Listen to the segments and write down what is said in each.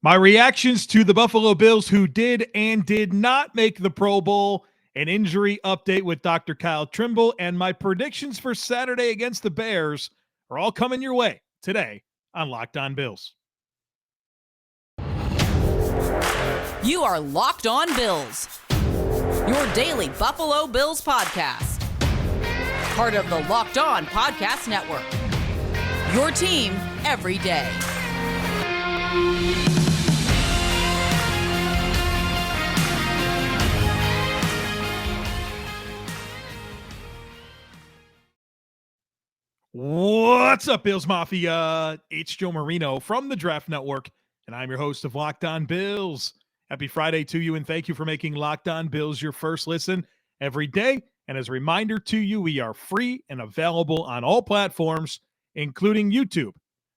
My reactions to the Buffalo Bills who did and did not make the Pro Bowl, an injury update with Dr. Kyle Trimble, and my predictions for Saturday against the Bears are all coming your way today on Locked On Bills. You are Locked On Bills, your daily Buffalo Bills podcast. Part of the Locked On Podcast Network, your team every day. What's up, Bills Mafia? It's Joe Marino from the Draft Network, and I'm your host of Locked On Bills. Happy Friday to you, and thank you for making Locked On Bills your first listen every day. And as a reminder to you, we are free and available on all platforms, including YouTube.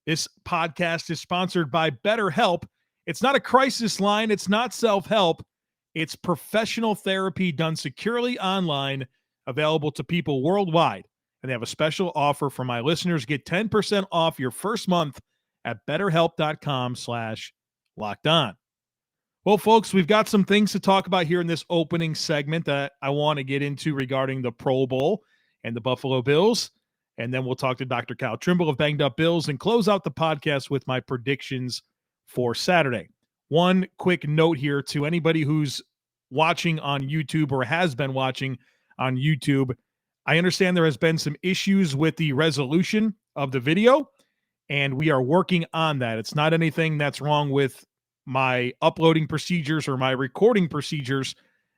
This podcast is sponsored by BetterHelp. It's not a crisis line. It's not self-help. It's professional therapy done securely online, available to people worldwide. And they have a special offer for my listeners. Get 10% off your first month at betterhelp.com/lockedon. Well, folks, we've got some things to talk about here in this opening segment that I want to get into regarding the Pro Bowl and the Buffalo Bills. And then we'll talk to Dr. Kyle Trimble of Banged Up Bills and close out the podcast with my predictions for Saturday. One quick note here to anybody who's watching on YouTube or has been watching on YouTube. I understand there has been some issues with the resolution of the video, and we are working on that. It's not anything that's wrong with my uploading procedures or my recording procedures.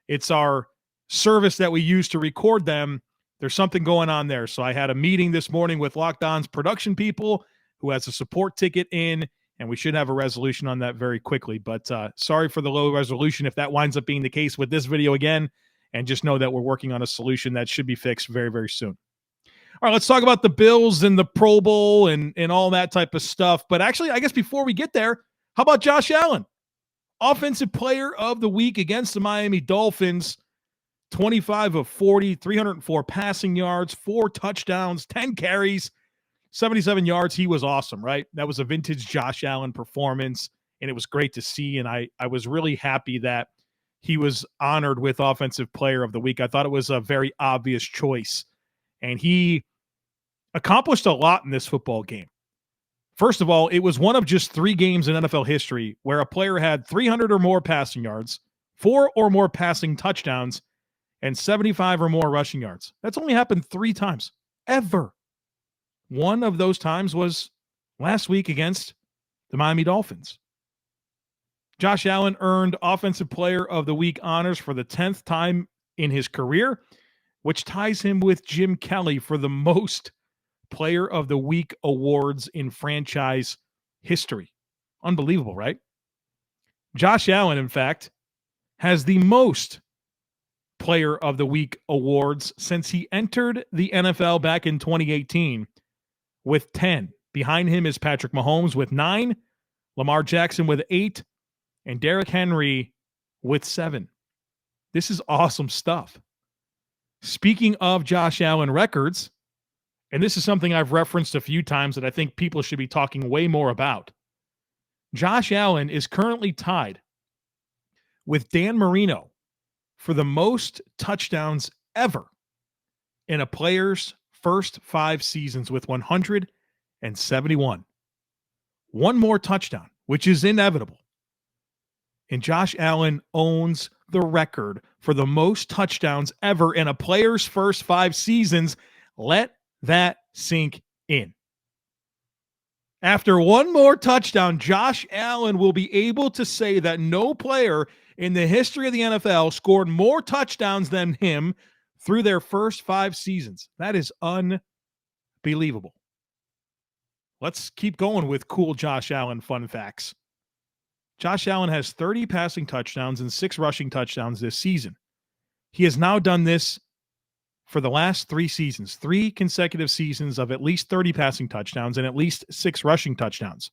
It's our service that we use to record them. There's something going on there. So I had a meeting this morning with Locked On's production people who has a support ticket in, and we should have a resolution on that very quickly. But sorry for the low resolution if that winds up being the case with this video again. And just know that we're working on a solution that should be fixed very, very soon. All right, let's talk about the Bills and the Pro Bowl and all that type of stuff. But actually, I guess before we get there, how about Josh Allen? Offensive Player of the Week against the Miami Dolphins. 25 of 40, 304 passing yards, 4 touchdowns, 10 carries, 77 yards. He was awesome, right? That was a vintage Josh Allen performance, and it was great to see. And I was really happy that he was honored with Offensive Player of the Week. I thought it was a very obvious choice. And he accomplished a lot in this football game. First of all, it was one of just 3 games in NFL history where a player had 300 or more passing yards, 4 or more passing touchdowns, and 75 or more rushing yards. That's only happened 3 times, ever. One of those times was last week against the Miami Dolphins. Josh Allen earned Offensive Player of the Week honors for the 10th time in his career, which ties him with Jim Kelly for the most Player of the Week awards in franchise history. Unbelievable, right? Josh Allen, in fact, has the most Player of the Week awards since he entered the NFL back in 2018 with 10. Behind him is Patrick Mahomes with 9, Lamar Jackson with 8, and Derrick Henry with 7. This is awesome stuff. Speaking of Josh Allen records, and this is something I've referenced a few times that I think people should be talking way more about. Josh Allen is currently tied with Dan Marino for the most touchdowns ever in a player's first 5 seasons with 171. One more touchdown, which is inevitable. And Josh Allen owns the record for the most touchdowns ever in a player's first 5 seasons. Let that sink in. After one more touchdown, Josh Allen will be able to say that no player in the history of the NFL scored more touchdowns than him through their first 5 seasons. That is unbelievable. Let's keep going with cool Josh Allen fun facts. Josh Allen has 30 passing touchdowns and 6 rushing touchdowns this season. He has now done this for the last 3 seasons, 3 consecutive seasons of at least 30 passing touchdowns and at least 6 rushing touchdowns.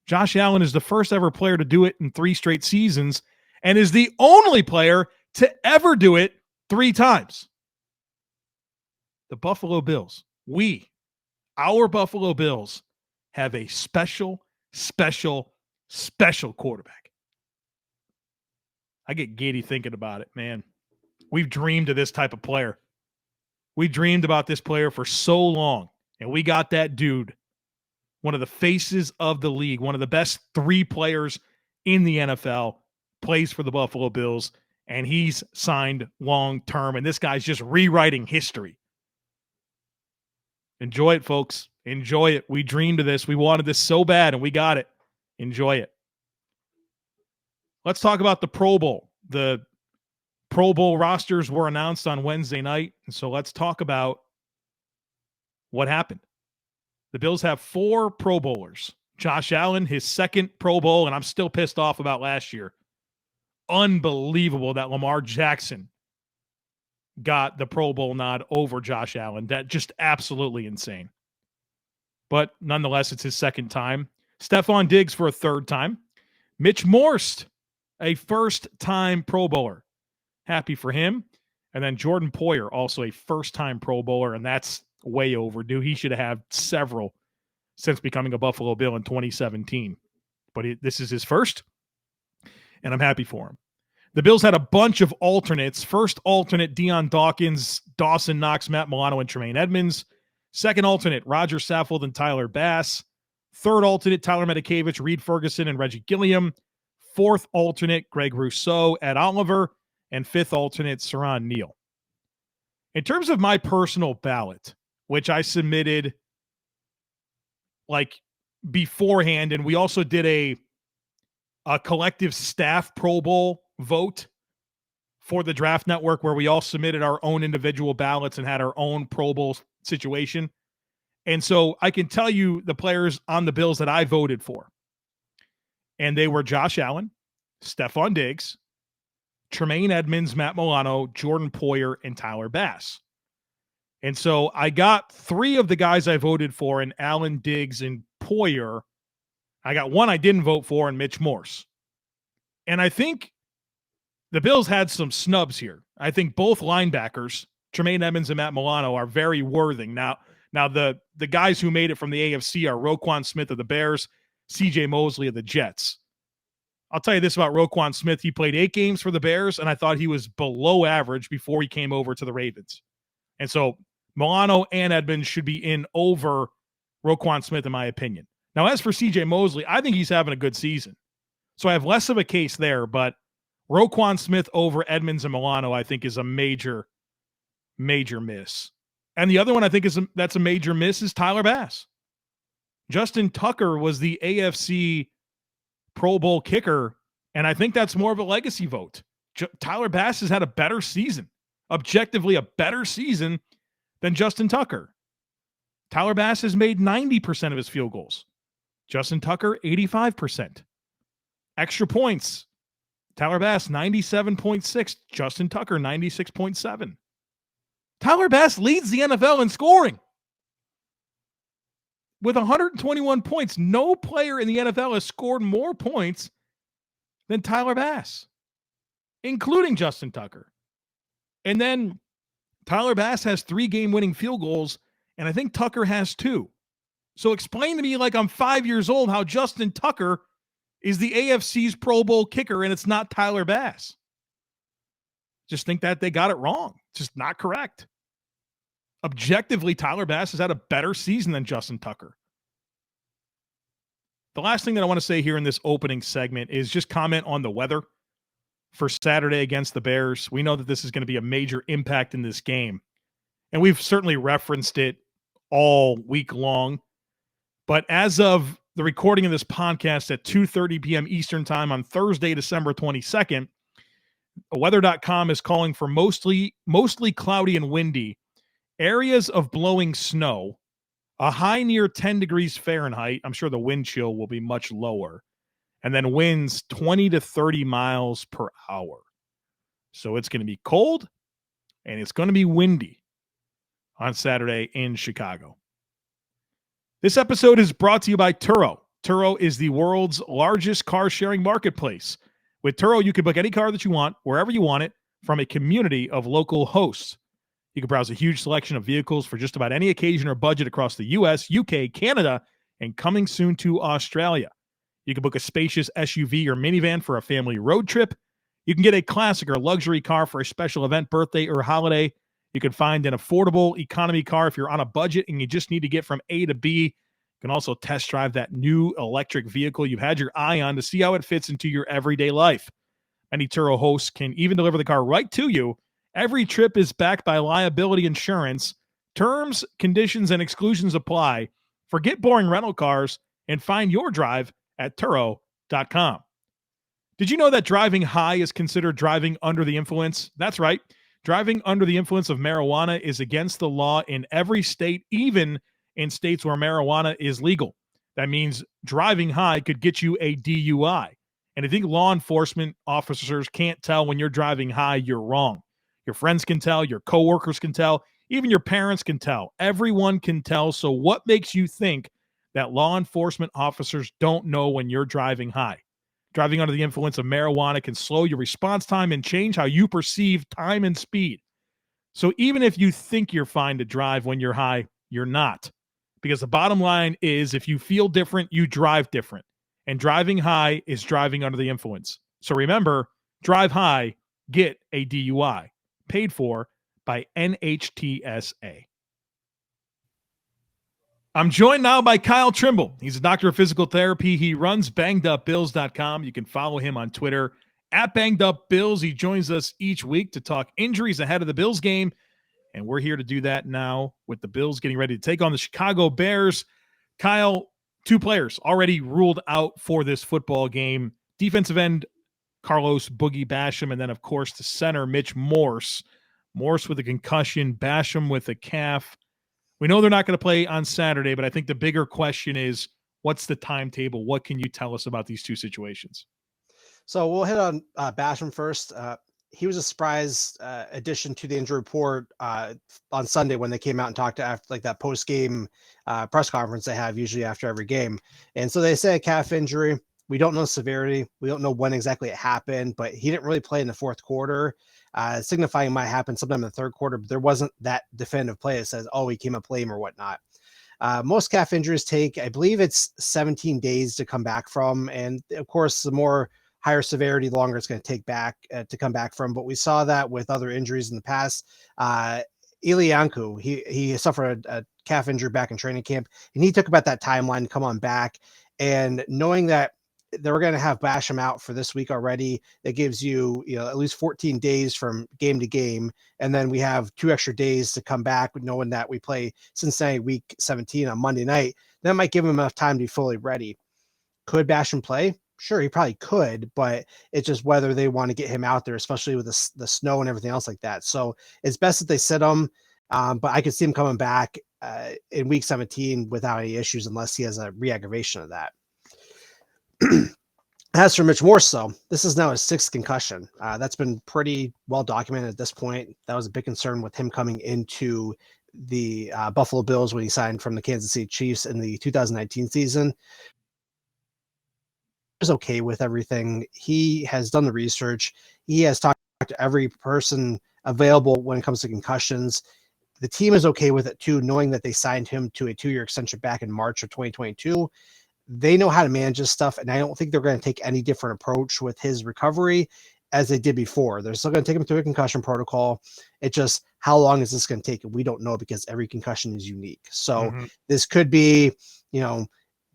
Josh Allen is the first ever player to do it in 3 straight seasons and is the only player to ever do it 3 times. The Buffalo Bills, our Buffalo Bills, have a special Special quarterback. I get giddy thinking about it, man. We've dreamed of this type of player. We dreamed about this player for so long, and we got that dude, one of the faces of the league, one of the best 3 players in the NFL, plays for the Buffalo Bills, and he's signed long-term, and this guy's just rewriting history. Enjoy it, folks. Enjoy it. We dreamed of this. We wanted this so bad, and we got it. Enjoy it. Let's talk about the Pro Bowl. The Pro Bowl rosters were announced on Wednesday night, and so let's talk about what happened. The Bills have 4 Pro Bowlers. Josh Allen, his 2nd Pro Bowl, and I'm still pissed off about last year. Unbelievable that Lamar Jackson got the Pro Bowl nod over Josh Allen. That just absolutely insane. But nonetheless, it's his 2nd time. Stefon Diggs for a 3rd time. Mitch Morse, a 1st-time Pro Bowler. Happy for him. And then Jordan Poyer, also a 1st-time Pro Bowler, and that's way overdue. He should have had several since becoming a Buffalo Bill in 2017. But this is his 1st, and I'm happy for him. The Bills had a bunch of alternates. 1st alternate, Deion Dawkins, Dawson Knox, Matt Milano, and Tremaine Edmonds. 2nd alternate, Roger Saffold and Tyler Bass. 3rd alternate, Tyler Medikevich, Reed Ferguson, and Reggie Gilliam. 4th alternate, Greg Rousseau, Ed Oliver. And 5th alternate, Saran Neal. In terms of my personal ballot, which I submitted like beforehand, and we also did a collective staff Pro Bowl vote for the Draft Network where we all submitted our own individual ballots and had our own Pro Bowl situation. And so I can tell you the players on the Bills that I voted for. And they were Josh Allen, Stefon Diggs, Tremaine Edmonds, Matt Milano, Jordan Poyer, and Tyler Bass. And so I got 3 of the guys I voted for in Allen, Diggs, and Poyer. I got 1 I didn't vote for in Mitch Morse. And I think the Bills had some snubs here. I think both linebackers, Tremaine Edmonds and Matt Milano, are very worthy. Now the guys who made it from the AFC are Roquan Smith of the Bears, CJ Mosley of the Jets. I'll tell you this about Roquan Smith. He played 8 games for the Bears, and I thought he was below average before he came over to the Ravens. And so Milano and Edmonds should be in over Roquan Smith, in my opinion. Now, as for CJ Mosley, I think he's having a good season. So I have less of a case there, but Roquan Smith over Edmonds and Milano, I think, is a major, major miss. And the other one I think that's a major miss is Tyler Bass. Justin Tucker was the AFC Pro Bowl kicker, and I think that's more of a legacy vote. Tyler Bass has had a better season, objectively a better season than Justin Tucker. Tyler Bass has made 90% of his field goals. Justin Tucker, 85%. Extra points. Tyler Bass, 97.6. Justin Tucker, 96.7. Tyler Bass leads the NFL in scoring. With 121 points, no player in the NFL has scored more points than Tyler Bass, including Justin Tucker. And then Tyler Bass has 3 game-winning field goals, and I think Tucker has 2. So explain to me, like I'm 5 years old, how Justin Tucker is the AFC's Pro Bowl kicker and it's not Tyler Bass. Just think that they got it wrong. It's just not correct. Objectively, Tyler Bass has had a better season than Justin Tucker. The last thing that I want to say here in this opening segment is just comment on the weather for Saturday against the Bears. We know that this is going to be a major impact in this game, and we've certainly referenced it all week long. But as of the recording of this podcast at 2:30 p.m. Eastern Time on Thursday, December 22nd, weather.com is calling for mostly cloudy and windy, areas of blowing snow, a high near 10 degrees Fahrenheit. I'm sure the wind chill will be much lower. And then winds 20 to 30 miles per hour. So it's going to be cold and it's going to be windy on Saturday in Chicago. This episode is brought to you by Turo. Turo is the world's largest car sharing marketplace. With Turo, you can book any car that you want, wherever you want it, from a community of local hosts. You can browse a huge selection of vehicles for just about any occasion or budget across the U.S., UK, Canada, and coming soon to Australia. You can book a spacious SUV or minivan for a family road trip. You can get a classic or luxury car for a special event, birthday, or holiday. You can find an affordable economy car if you're on a budget and you just need to get from A to B. You can also test drive that new electric vehicle you've had your eye on to see how it fits into your everyday life. Many Turo hosts can even deliver the car right to you. Every trip is backed by liability insurance. Terms, conditions, and exclusions apply. Forget boring rental cars and find your drive at Turo.com. Did you know that driving high is considered driving under the influence? That's right. Driving under the influence of marijuana is against the law in every state, even in states where marijuana is legal. That means driving high could get you a DUI. And I think law enforcement officers can't tell when you're driving high, you're wrong. Your friends can tell, your coworkers can tell, even your parents can tell. Everyone can tell. So what makes you think that law enforcement officers don't know when you're driving high? Driving under the influence of marijuana can slow your response time and change how you perceive time and speed. So even if you think you're fine to drive when you're high, you're not. Because the bottom line is if you feel different, you drive different. And driving high is driving under the influence. So remember, drive high, get a DUI. Paid for by NHTSA. I'm joined now by Kyle Trimble. He's a doctor of physical therapy. He runs bangedupbills.com. You can follow him on Twitter at bangedupbills. He joins us each week to talk injuries ahead of the Bills game. And we're here to do that now with the Bills getting ready to take on the Chicago Bears. Kyle, 2 players already ruled out for this football game. Defensive end Carlos Boogie Basham, and then, of course, the center, Mitch Morse. Morse with a concussion, Basham with a calf. We know they're not going to play on Saturday, but I think the bigger question is, what's the timetable? What can you tell us about these 2 situations? So we'll hit on Basham first. He was a surprise addition to the injury report on Sunday when they came out and talked after like that post-game press conference they have usually after every game. And so they say a calf injury. We don't know severity. We don't know when exactly it happened, but he didn't really play in the fourth quarter, signifying it might happen sometime in the third quarter, but there wasn't that definitive play that says, oh, he came up lame or whatnot. Most calf injuries take, I believe it's 17 days to come back from. And of course, the more higher severity, the longer it's going to take back to come back from. But we saw that with other injuries in the past. Ilianku, he suffered a calf injury back in training camp, and he took about that timeline to come on back. And knowing that they were going to have Basham out for this week already, that gives you, at least 14 days from game to game. And then we have 2 extra days to come back, knowing that we play Cincinnati week 17 on Monday night. That might give him enough time to be fully ready. Could Basham play? Sure, he probably could, but it's just whether they want to get him out there, especially with the snow and everything else like that. So it's best that they sit him, but I could see him coming back in week 17 without any issues unless he has a re-aggravation of that. As for Mitch Morse, though, this is now his 6th concussion. That's been pretty well documented at this point. That was a big concern with him coming into the Buffalo Bills when he signed from the Kansas City Chiefs in the 2019 season. Is okay with everything. He has done the research. He has talked to every person available when it comes to concussions. The team is okay with it too, knowing that they signed him to a 2-year extension back in March of 2022. They know how to manage this stuff, and I don't think they're going to take any different approach with his recovery as they did before. They're still going to take him through a concussion protocol. It's just how long is this going to take? We don't know because every concussion is unique. So this could be,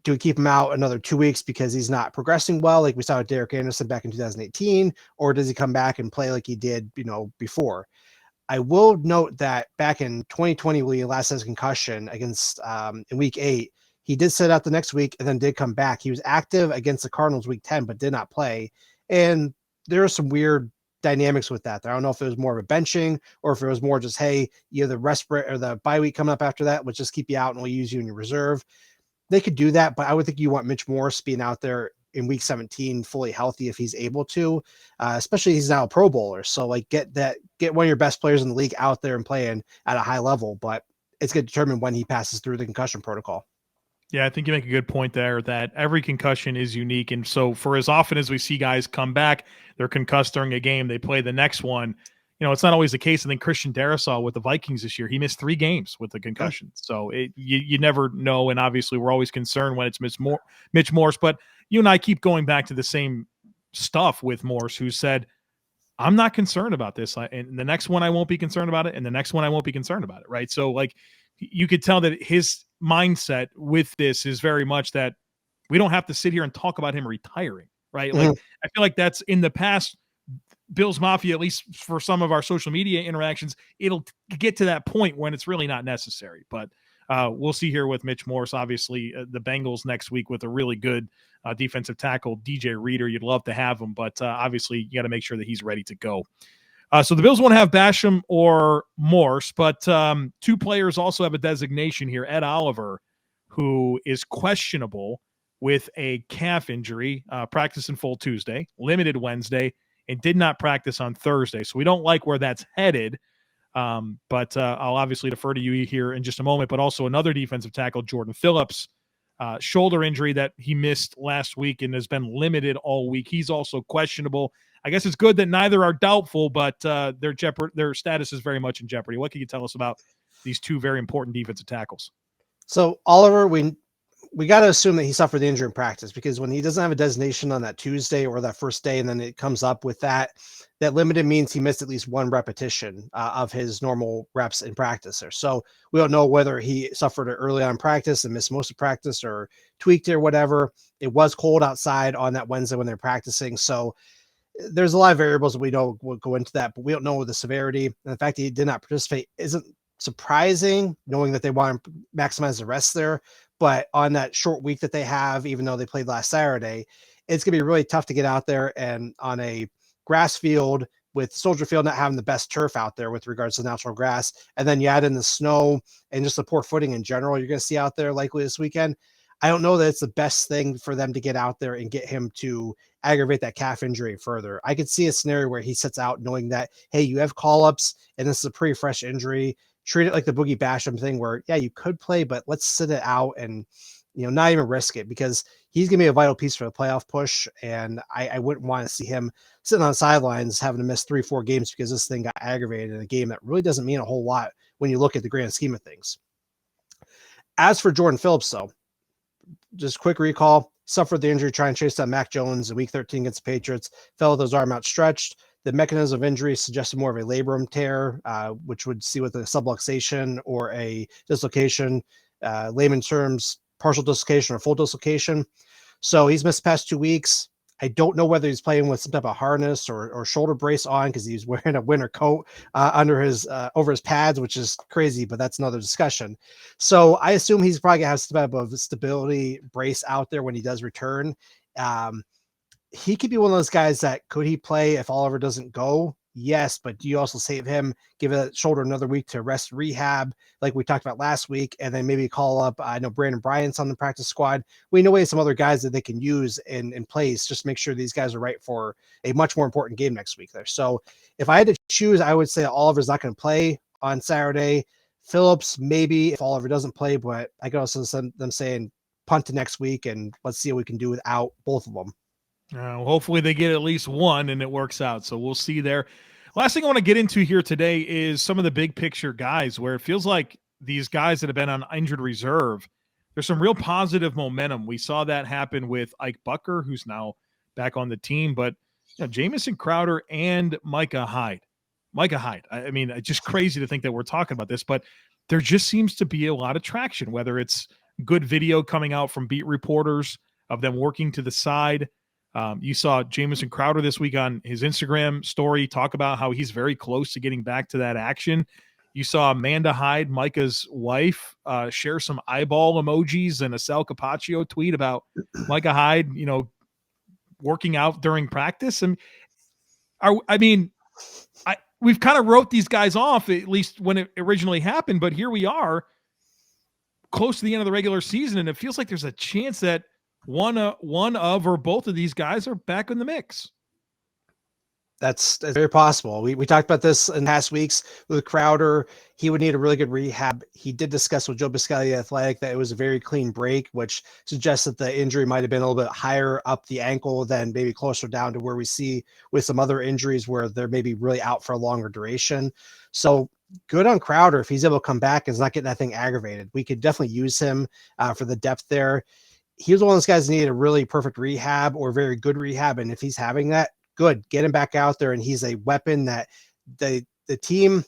do we keep him out another 2 weeks because he's not progressing well, like we saw with Derek Anderson back in 2018, or does he come back and play like he did, before? I will note that back in 2020, when he last had his concussion against in week 8, he did sit out the next week and then did come back. He was active against the Cardinals week 10, but did not play. And there are some weird dynamics with that. I don't know if it was more of a benching or if it was more just, hey, you have the respite or the bye week coming up after that, let's just keep you out and we'll use you in your reserve. They could do that, but I would think you want Mitch Morse being out there in week 17 fully healthy if he's able to, especially he's now a Pro Bowler. So like get one of your best players in the league out there and playing at a high level, but it's going to determine when he passes through the concussion protocol. Yeah, I think you make a good point there that every concussion is unique. And so for as often as we see guys come back, they're concussed during a game, they play the next one. It's not always the case. I think Christian Darrisaw with the Vikings this year, he missed 3 games with the concussion. So you never know. And obviously we're always concerned when it's Mitch Morse. But you and I keep going back to the same stuff with Morse, who said, I'm not concerned about this. And the next one, I won't be concerned about it. And the next one, I won't be concerned about it. Right. So like you could tell that his mindset with this is very much that we don't have to sit here and talk about him retiring. Right. Like I feel like that's in the past. Bills Mafia, at least for some of our social media interactions, it'll get to that point when it's really not necessary. But we'll see here with Mitch Morse. Obviously, the Bengals next week with a really good defensive tackle, DJ Reader. You'd love to have him, but obviously you got to make sure that he's ready to go. So the Bills won't have Basham or Morse, but two players also have a designation here. Ed Oliver, who is questionable with a calf injury, practiced in full Tuesday, limited Wednesday, and did not practice on Thursday. So we don't like where that's headed. But I'll obviously defer to you here in just a moment, but also another defensive tackle, Jordan Phillips, shoulder injury that he missed last week and has been limited all week. He's also questionable. I guess it's good that neither are doubtful, but their status is very much in jeopardy. What can you tell us about these two very important defensive tackles? So Oliver, we got to assume that he suffered the injury in practice, because when he doesn't have a designation on that Tuesday or that first day, and then it comes up with that limited means he missed at least one repetition of his normal reps in practice there. So we don't know whether he suffered it early on in practice and missed most of practice or tweaked it or whatever. It was cold outside on that Wednesday when they're practicing. So there's a lot of variables that we know will go into that, but we don't know the severity. And the fact that he did not participate isn't surprising, knowing that they want to maximize the rest there. But on that short week that they have, even though they played last Saturday, it's going to be really tough to get out there and on a grass field with Soldier Field not having the best turf out there with regards to natural grass. And then you add in the snow and just the poor footing in general you're going to see out there likely this weekend. I don't know that it's the best thing for them to get out there and get him to aggravate that calf injury further. I could see a scenario where he sits out knowing that, hey, you have call-ups and this is a pretty fresh injury. Treat it like the Boogie Basham thing where, yeah, you could play, but let's sit it out and, not even risk it, because he's going to be a vital piece for the playoff push. And I wouldn't want to see him sitting on the sidelines having to miss 3-4 games because this thing got aggravated in a game that really doesn't mean a whole lot when you look at the grand scheme of things. As for Jordan Phillips, though, just quick recall, suffered the injury trying to chase down Mac Jones in week 13 against the Patriots, fell with his arm outstretched. The mechanism of injury suggested more of a labrum tear, which would see with a subluxation or a dislocation, layman terms, partial dislocation or full dislocation. So he's missed the past 2 weeks. I don't know whether he's playing with some type of harness or shoulder brace on, because he's wearing a winter coat under his over his pads, which is crazy, but that's another discussion. So I assume he's probably gonna have some type of stability brace out there when he does return. He could be one of those guys that could he play if Oliver doesn't go? Yes, but do you also save him, give that shoulder another week to rest, rehab, like we talked about last week, and then maybe call up, I know Brandon Bryant's on the practice squad. We know we have some other guys that they can use in place, just make sure these guys are right for a much more important game next week there. So if I had to choose, I would say Oliver's not going to play on Saturday. Phillips, maybe if Oliver doesn't play, but I could also send them saying punt to next week and let's see what we can do without both of them. Hopefully they get at least one and it works out. So we'll see there. Last thing I want to get into here today is some of the big picture guys, where it feels like these guys that have been on injured reserve, there's some real positive momentum. We saw that happen with Ike Bucker, who's now back on the team, but Jamison Crowder and Micah Hyde. I mean, it's just crazy to think that we're talking about this, but there just seems to be a lot of traction, whether it's good video coming out from beat reporters of them working to the side. You saw Jamison Crowder this week on his Instagram story talk about how he's very close to getting back to that action. You saw Amanda Hyde, Micah's wife, share some eyeball emojis and a Sal Capaccio tweet about Micah Hyde, working out during practice. And we've kind of wrote these guys off, at least when it originally happened, but here we are close to the end of the regular season, and it feels like there's a chance that one of or both of these guys are back in the mix. That's very possible. We talked about this in past weeks with Crowder. He would need a really good rehab. He did discuss with Joe Biscaglia Athletic that it was a very clean break, which suggests that the injury might have been a little bit higher up the ankle than maybe closer down to where we see with some other injuries where they're maybe really out for a longer duration. So good on Crowder if he's able to come back and is not getting that thing aggravated. We could definitely use him for the depth there. he was one of those guys that needed a really perfect rehab or very good rehab. And if he's having that, good, get him back out there. And he's a weapon that the team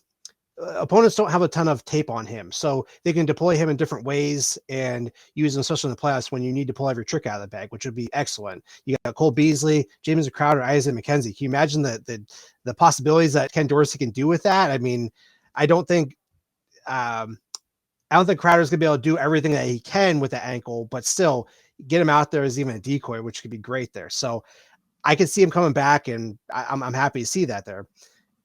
opponents don't have a ton of tape on him. So they can deploy him in different ways and use him, especially in the playoffs when you need to pull every trick out of the bag, which would be excellent. You got Cole Beasley, James Crowder, Isaac McKenzie. Can you imagine the possibilities that Ken Dorsey can do with that? I mean, I don't think Crowder's gonna be able to do everything that he can with the ankle, but still get him out there as even a decoy, which could be great there. So I can see him coming back, and I'm happy to see that there.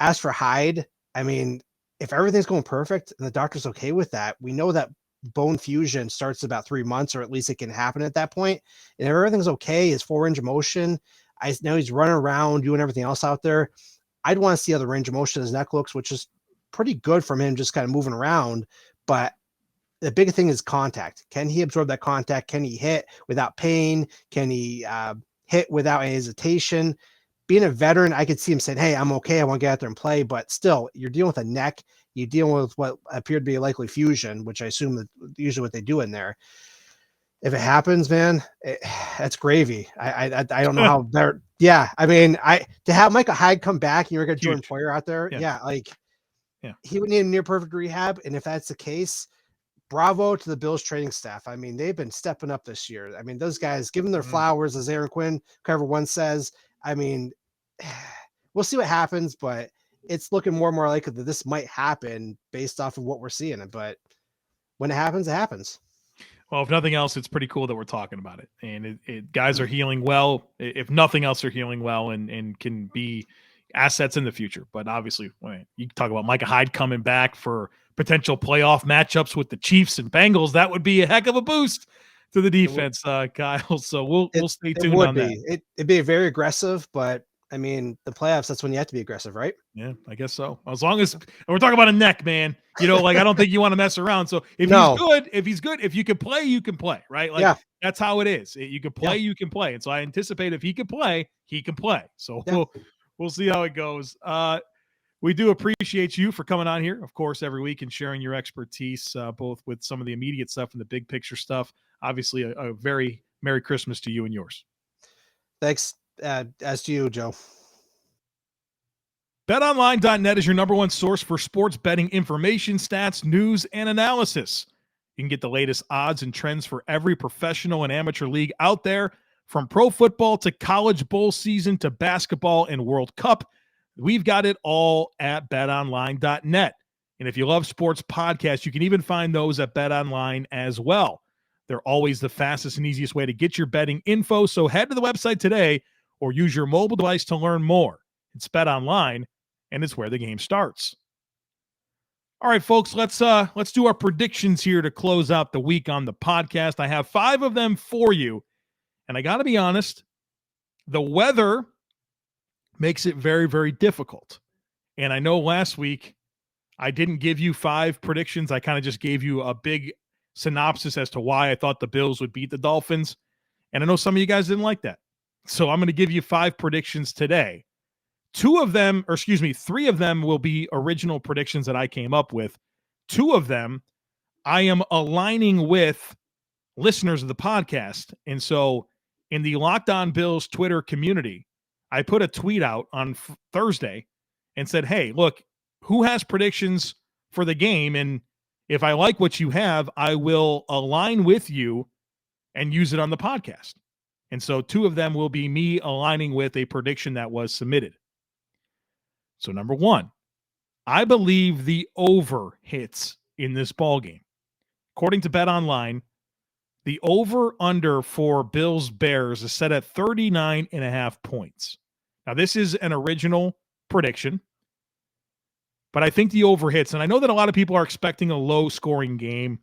As for Hyde, I mean, if everything's going perfect and the doctor's okay with that, we know that bone fusion starts about 3 months, or at least it can happen at that point. And if everything's okay, his full range of motion, I know he's running around doing everything else out there. I'd want to see how the range of motion his neck looks, which is pretty good from him just kind of moving around. But the big thing is contact. Can he absorb that contact? Can he hit without pain? Can he hit without any hesitation? Being a veteran, I could see him saying, hey, I'm okay. I want to get out there and play. But still, you're dealing with a neck. You're dealing with what appeared to be a likely fusion, which I assume that usually what they do in there. If it happens, man, that's gravy. I don't know how they're. Yeah, I mean, to have Micah Hyde come back and you're going to Jordan Poyer out there. Yeah, he would need a near perfect rehab. And if that's the case, bravo to the Bills training staff. I mean, they've been stepping up this year. I mean, those guys, give them their flowers, as Aaron Quinn, whoever one says. I mean, we'll see what happens, but it's looking more and more likely that this might happen based off of what we're seeing. But when it happens, it happens. Well, if nothing else, it's pretty cool that we're talking about it. And guys are healing well. If nothing else, they're healing well and can be assets in the future. But obviously, you can talk about Micah Hyde coming back for potential playoff matchups with the Chiefs and Bengals. That would be a heck of a boost to the defense, Kyle. So we'll stay tuned on that. It'd be very aggressive, but I mean, the playoffs, that's when you have to be aggressive, right? Yeah, I guess so. As long as we're talking about a neck, man, I don't think you want to mess around. So if you can play, you can play, right? That's how it is. You can play, you can play. And so I anticipate if he can play, he can play. So we'll see how it goes. We do appreciate you for coming on here, of course, every week and sharing your expertise, both with some of the immediate stuff and the big picture stuff. Obviously, a very Merry Christmas to you and yours. Thanks. As to you, Joe. BetOnline.net is your number one source for sports betting information, stats, news, and analysis. You can get the latest odds and trends for every professional and amateur league out there, from pro football to college bowl season to basketball and World Cup. We've got it all at betonline.net. And if you love sports podcasts, you can even find those at BetOnline as well. They're always the fastest and easiest way to get your betting info. So head to the website today or use your mobile device to learn more. It's BetOnline, and it's where the game starts. All right, folks, let's do our predictions here to close out the week on the podcast. I have 5 of them for you. And I got to be honest, the weather makes it very, very difficult. And I know last week I didn't give you 5 predictions. I kind of just gave you a big synopsis as to why I thought the Bills would beat the Dolphins. And I know some of you guys didn't like that. So I'm going to give you 5 predictions today. 3 of them will be original predictions that I came up with. 2 of them I am aligning with listeners of the podcast. And so in the Locked On Bills Twitter community, I put a tweet out on Thursday and said, hey, look, who has predictions for the game? And if I like what you have, I will align with you and use it on the podcast. And so 2 of them will be me aligning with a prediction that was submitted. So number 1, I believe the over hits in this ballgame. According to BetOnline, the over-under for Bills-Bears is set at 39.5 points. Now, this is an original prediction, but I think the over hits. And I know that a lot of people are expecting a low-scoring game.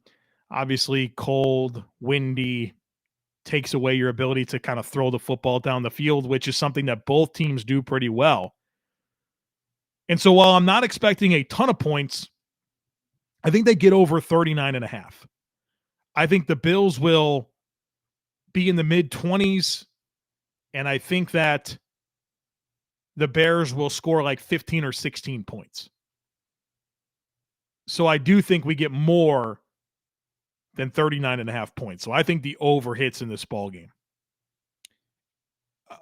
Obviously, cold, windy, takes away your ability to kind of throw the football down the field, which is something that both teams do pretty well. And so while I'm not expecting a ton of points, I think they get over 39.5. I think the Bills will be in the mid-20s, and I think that the Bears will score like 15 or 16 points. So I do think we get more than 39.5 points. So I think the over hits in this ball game.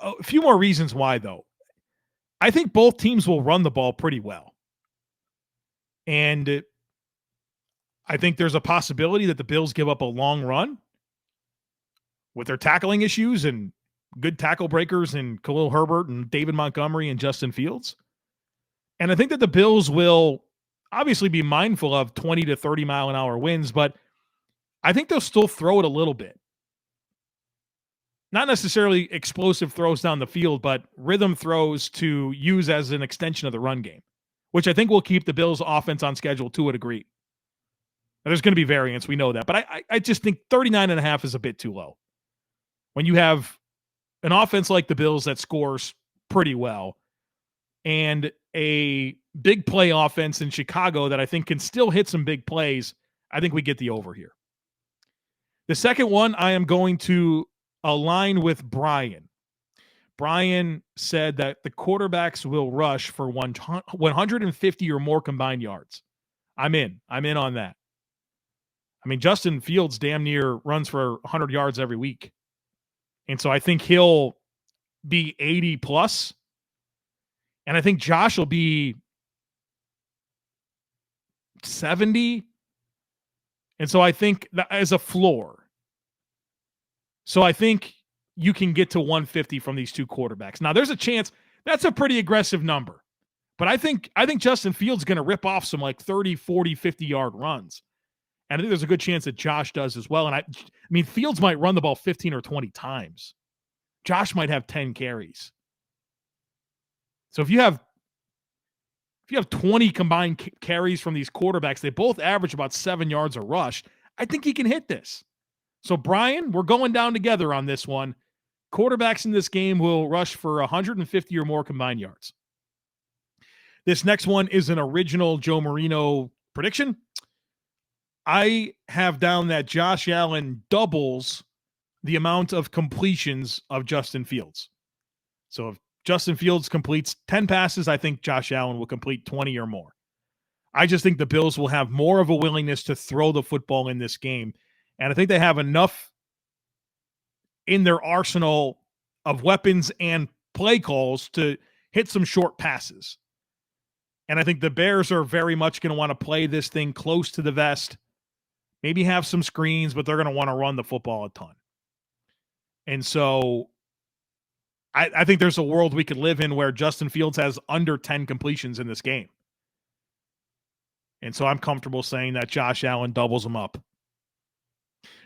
A few more reasons why, though. I think both teams will run the ball pretty well. And I think there's a possibility that the Bills give up a long run with their tackling issues and good tackle breakers in Khalil Herbert and David Montgomery and Justin Fields. And I think that the Bills will obviously be mindful of 20 to 30 mile an hour winds, but I think they'll still throw it a little bit. Not necessarily explosive throws down the field, but rhythm throws to use as an extension of the run game, which I think will keep the Bills' offense on schedule to a degree. Now, there's going to be variance. We know that. But I just think 39.5 is a bit too low. When you have an offense like the Bills that scores pretty well and a big play offense in Chicago that I think can still hit some big plays, I think we get the over here. The second one, I am going to align with Brian. Brian said that the quarterbacks will rush for 150 or more combined yards. I'm in on that. I mean, Justin Fields damn near runs for 100 yards every week. And so I think he'll be 80 plus. And I think Josh will be 70. And so I think that as a floor. So I think you can get to 150 from these two quarterbacks. Now, there's a chance that's a pretty aggressive number. But I think Justin Fields is going to rip off some like 30, 40, 50-yard runs. And I think there's a good chance that Josh does as well. And I mean, Fields might run the ball 15 or 20 times. Josh might have 10 carries. So if you have 20 combined carries from these quarterbacks, they both average about 7 yards a rush. I think he can hit this. So, Brian, we're going down together on this one. Quarterbacks in this game will rush for 150 or more combined yards. This next one is an original Joe Marino prediction. I have down that Josh Allen doubles the amount of completions of Justin Fields. So if Justin Fields completes 10 passes, I think Josh Allen will complete 20 or more. I just think the Bills will have more of a willingness to throw the football in this game. And I think they have enough in their arsenal of weapons and play calls to hit some short passes. And I think the Bears are very much going to want to play this thing close to the vest. Maybe have some screens, but they're going to want to run the football a ton. And so I think there's a world we could live in where Justin Fields has under 10 completions in this game. And so I'm comfortable saying that Josh Allen doubles them up.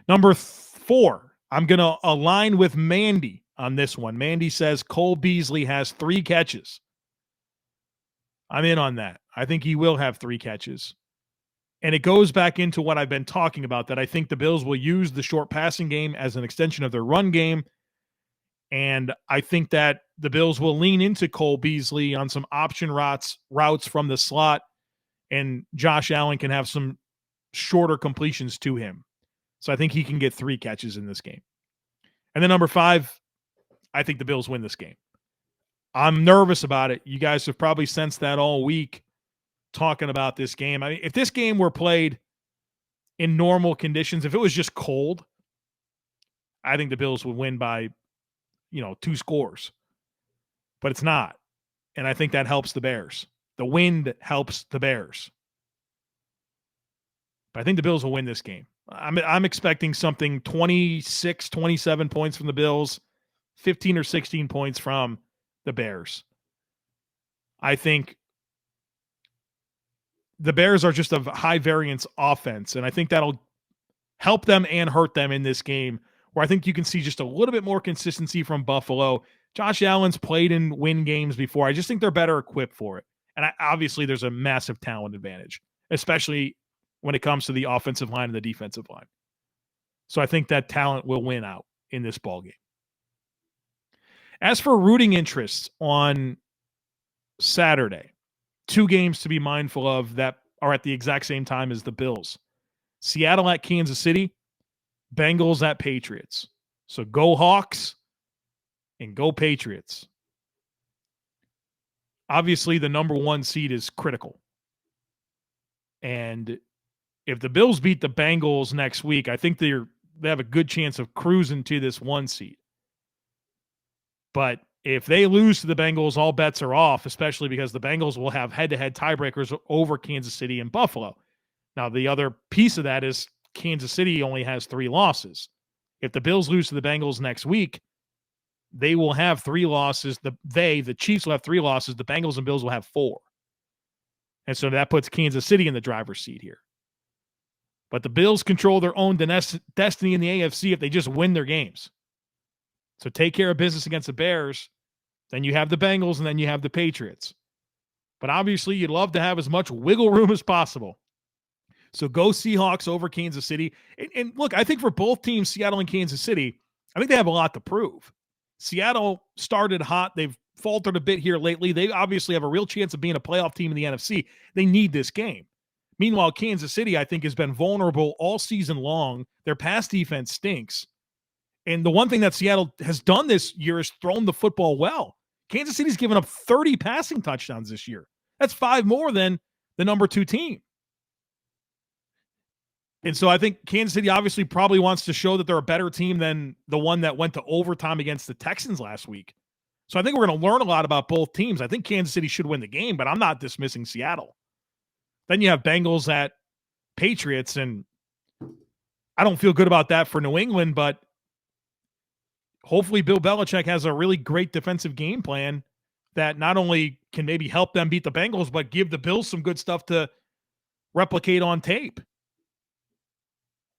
Number 4, I'm going to align with Mandy on this one. Mandy says Cole Beasley has 3 catches. I'm in on that. I think he will have 3 catches. And it goes back into what I've been talking about, that I think the Bills will use the short passing game as an extension of their run game. And I think that the Bills will lean into Cole Beasley on some option routes from the slot, and Josh Allen can have some shorter completions to him. So I think he can get 3 catches in this game. And then number 5, I think the Bills win this game. I'm nervous about it. You guys have probably sensed that all week talking about this game. I mean, if this game were played in normal conditions, if it was just cold, I think the Bills would win by, 2 scores. But it's not. And I think that helps the Bears. The wind helps the Bears. But I think the Bills will win this game. I'm expecting something 26, 27 points from the Bills, 15 or 16 points from the Bears. I think the Bears are just a high variance offense, and I think that'll help them and hurt them in this game, where I think you can see just a little bit more consistency from Buffalo. Josh Allen's played in win games before. I just think they're better equipped for it. And obviously there's a massive talent advantage, especially when it comes to the offensive line and the defensive line. So I think that talent will win out in this ballgame. As for rooting interests on Saturday, 2 games to be mindful of that are at the exact same time as the Bills. Seattle at Kansas City, Bengals at Patriots. So go Hawks and go Patriots. Obviously, the number 1 seed is critical. And if the Bills beat the Bengals next week, I think they have a good chance of cruising to this 1 seed. But if they lose to the Bengals, all bets are off, especially because the Bengals will have head-to-head tiebreakers over Kansas City and Buffalo. Now, the other piece of that is Kansas City only has 3 losses. If the Bills lose to the Bengals next week, they will have 3 losses. The Chiefs will have 3 losses. The Bengals and Bills will have 4. And so that puts Kansas City in the driver's seat here. But the Bills control their own destiny in the AFC if they just win their games. So take care of business against the Bears. Then you have the Bengals, and then you have the Patriots. But obviously, you'd love to have as much wiggle room as possible. So go Seahawks over Kansas City. And look, I think for both teams, Seattle and Kansas City, I think they have a lot to prove. Seattle started hot. They've faltered a bit here lately. They obviously have a real chance of being a playoff team in the NFC. They need this game. Meanwhile, Kansas City, I think, has been vulnerable all season long. Their pass defense stinks. And the one thing that Seattle has done this year is thrown the football well. Kansas City's given up 30 passing touchdowns this year. That's 5 more than the number 2 team. And so I think Kansas City obviously probably wants to show that they're a better team than the one that went to overtime against the Texans last week. So I think we're going to learn a lot about both teams. I think Kansas City should win the game, but I'm not dismissing Seattle. Then you have Bengals at Patriots, and I don't feel good about that for New England, but hopefully Bill Belichick has a really great defensive game plan that not only can maybe help them beat the Bengals, but give the Bills some good stuff to replicate on tape.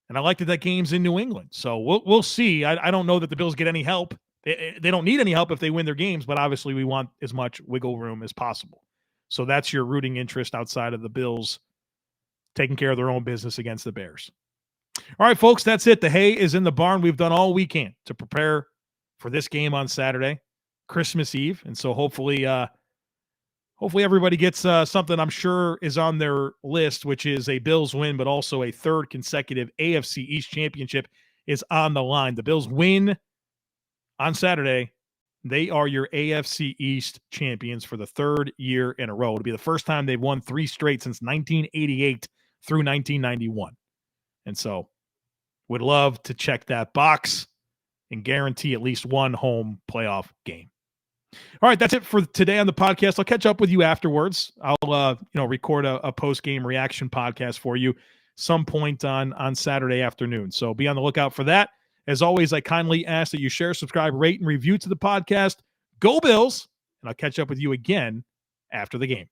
And I like that game's in New England. So we'll see. I don't know that the Bills get any help. They don't need any help if they win their games, but obviously we want as much wiggle room as possible. So that's your rooting interest outside of the Bills taking care of their own business against the Bears. All right, folks, that's it. The hay is in the barn. We've done all we can to prepare for this game on Saturday, Christmas Eve. And so hopefully everybody gets something I'm sure is on their list, which is a Bills win, but also a 3rd consecutive AFC East championship is on the line. The Bills win on Saturday. They are your AFC East champions for the 3rd year in a row. It'll be the first time they've won 3 straight since 1988 through 1991. And so would love to check that box and guarantee at least one home playoff game. All right, that's it for today on the podcast. I'll catch up with you afterwards. I'll record a post-game reaction podcast for you some point on Saturday afternoon. So be on the lookout for that. As always, I kindly ask that you share, subscribe, rate, and review to the podcast. Go Bills, and I'll catch up with you again after the game.